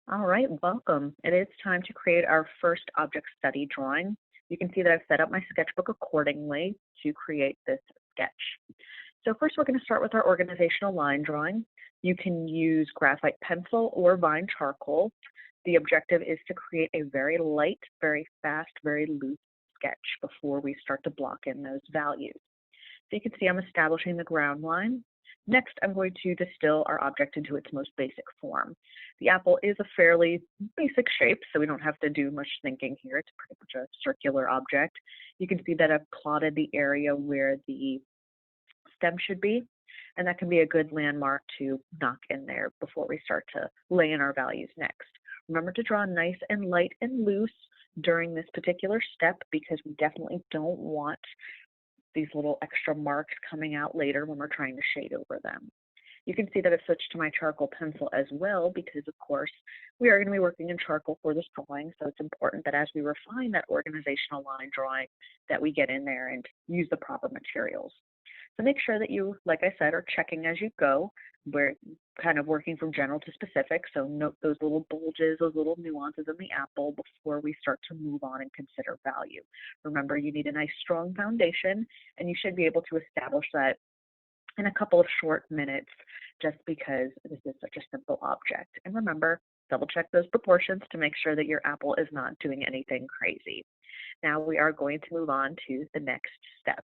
All right, welcome. It is time to create our first object study drawing. You can see that I've set up my sketchbook accordingly to create this sketch. So first we're going to start with our organizational line drawing. You can use graphite pencil or Vine charcoal. The objective is to create a very light, very fast, very loose sketch before we start to block in those values. So you can see I'm establishing the ground line. Next, I'm going to distill our object into its most basic form. The apple is a fairly basic shape, so we don't have to do much thinking here. It's pretty much a circular object. You can see that I've plotted the area where the stem should be, and that can be a good landmark to knock in there before we start to lay in our values next. Remember to draw nice and light and loose during this particular step because we definitely don't want these little extra marks coming out later when we're trying to shade over them. You can see that I've switched to my charcoal pencil as well because, of course, we are going to be working in charcoal for this drawing, so it's important that as we refine that organizational line drawing that we get in there and use the proper materials. So make sure that you, like I said, are checking as you go. We're kind of working from general to specific, so note those little bulges, those little nuances in the apple before we start to move on and consider value. Remember, you need a nice strong foundation, and you should be able to establish that in a couple of short minutes just because this is such a simple object. And remember, double check those proportions to make sure that your apple is not doing anything crazy. Now we are going to move on to the next step.